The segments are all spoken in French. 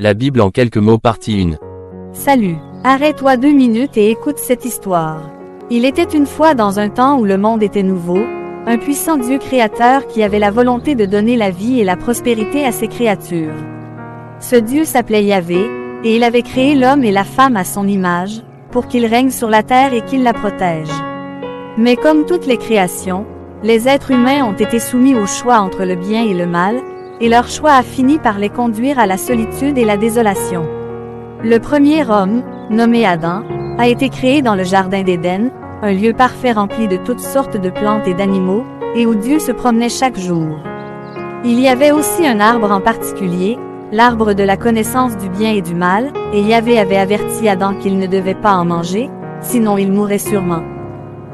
La Bible en quelques mots partie 1. Salut, arrête-toi 2 minutes et écoute cette histoire. Il était une fois dans un temps où le monde était nouveau, un puissant Dieu créateur qui avait la volonté de donner la vie et la prospérité à ses créatures. Ce Dieu s'appelait Yahvé, et il avait créé l'homme et la femme à son image, pour qu'ils règnent sur la terre et qu'ils la protègent. Mais comme toutes les créations, les êtres humains ont été soumis au choix entre le bien et le mal, et leur choix a fini par les conduire à la solitude et la désolation. Le premier homme, nommé Adam, a été créé dans le jardin d'Éden, un lieu parfait rempli de toutes sortes de plantes et d'animaux, et où Dieu se promenait chaque jour. Il y avait aussi un arbre en particulier, l'arbre de la connaissance du bien et du mal, et Yahvé avait averti Adam qu'il ne devait pas en manger, sinon il mourrait sûrement.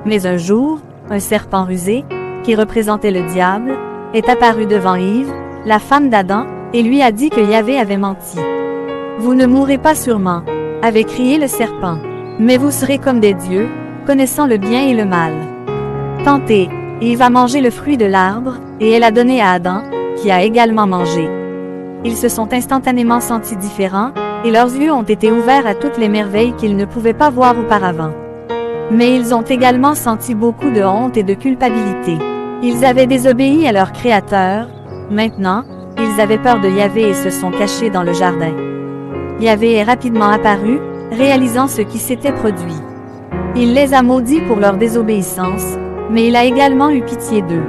Mais un jour, un serpent rusé, qui représentait le diable, est apparu devant Ève, la femme d'Adam, et lui a dit que Yahvé avait menti. « Vous ne mourrez pas sûrement », avait crié le serpent, « mais vous serez comme des dieux, connaissant le bien et le mal. » Tentée, Ève a mangé le fruit de l'arbre, et elle a donné à Adam, qui a également mangé. Ils se sont instantanément sentis différents, et leurs yeux ont été ouverts à toutes les merveilles qu'ils ne pouvaient pas voir auparavant. Mais ils ont également senti beaucoup de honte et de culpabilité. Ils avaient désobéi à leur Créateur. Maintenant, ils avaient peur de Yahvé et se sont cachés dans le jardin. Yahvé est rapidement apparu, réalisant ce qui s'était produit. Il les a maudits pour leur désobéissance, mais il a également eu pitié d'eux.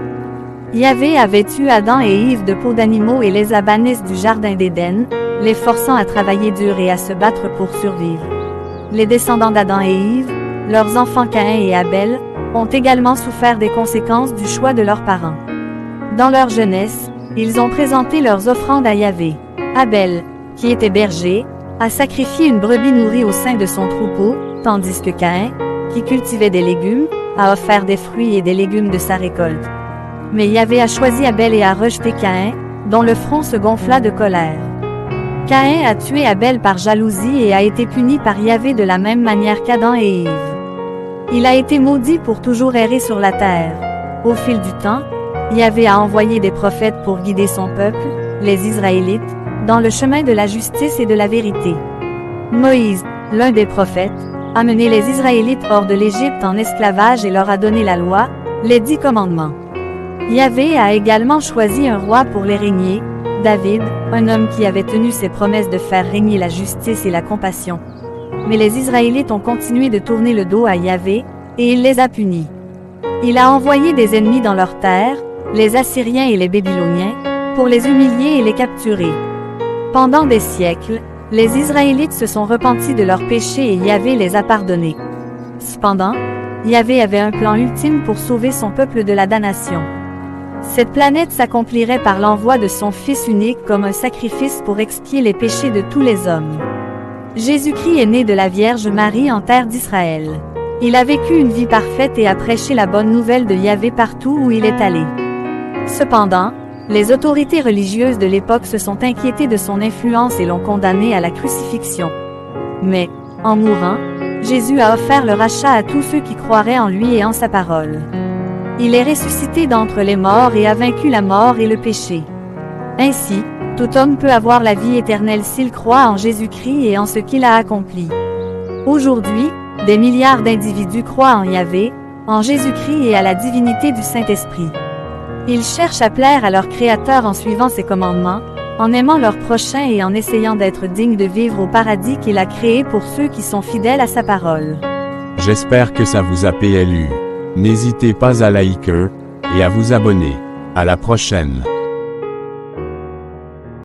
Yahvé a vêtu Adam et Ève de peaux d'animaux et les a bannis du jardin d'Éden, les forçant à travailler dur et à se battre pour survivre. Les descendants d'Adam et Ève, leurs enfants Caïn et Abel, ont également souffert des conséquences du choix de leurs parents. Dans leur jeunesse, ils ont présenté leurs offrandes à Yahvé. Abel, qui était berger, a sacrifié une brebis nourrie au sein de son troupeau, tandis que Caïn, qui cultivait des légumes, a offert des fruits et des légumes de sa récolte. Mais Yahvé a choisi Abel et a rejeté Caïn, dont le front se gonfla de colère. Caïn a tué Abel par jalousie et a été puni par Yahvé de la même manière qu'Adam et Ève. Il a été maudit pour toujours errer sur la terre. Au fil du temps, Yahvé a envoyé des prophètes pour guider son peuple, les Israélites, dans le chemin de la justice et de la vérité. Moïse, l'un des prophètes, a mené les Israélites hors de l'Égypte en esclavage et leur a donné la loi, les 10 commandements. Yahvé a également choisi un roi pour les régner, David, un homme qui avait tenu ses promesses de faire régner la justice et la compassion. Mais les Israélites ont continué de tourner le dos à Yahvé, et il les a punis. Il a envoyé des ennemis dans leur terre, les Assyriens et les Babyloniens, pour les humilier et les capturer. Pendant des siècles, les Israélites se sont repentis de leurs péchés et Yahvé les a pardonnés. Cependant, Yahvé avait un plan ultime pour sauver son peuple de la damnation. Cette planète s'accomplirait par l'envoi de son Fils unique comme un sacrifice pour expier les péchés de tous les hommes. Jésus-Christ est né de la Vierge Marie en terre d'Israël. Il a vécu une vie parfaite et a prêché la bonne nouvelle de Yahvé partout où il est allé. Cependant, les autorités religieuses de l'époque se sont inquiétées de son influence et l'ont condamné à la crucifixion. Mais, en mourant, Jésus a offert le rachat à tous ceux qui croiraient en lui et en sa parole. Il est ressuscité d'entre les morts et a vaincu la mort et le péché. Ainsi, tout homme peut avoir la vie éternelle s'il croit en Jésus-Christ et en ce qu'il a accompli. Aujourd'hui, des milliards d'individus croient en Yahvé, en Jésus-Christ et à la divinité du Saint-Esprit. Ils cherchent à plaire à leur Créateur en suivant ses commandements, en aimant leur prochain et en essayant d'être dignes de vivre au paradis qu'il a créé pour ceux qui sont fidèles à sa parole. J'espère que ça vous a plu. N'hésitez pas à liker et à vous abonner. À la prochaine.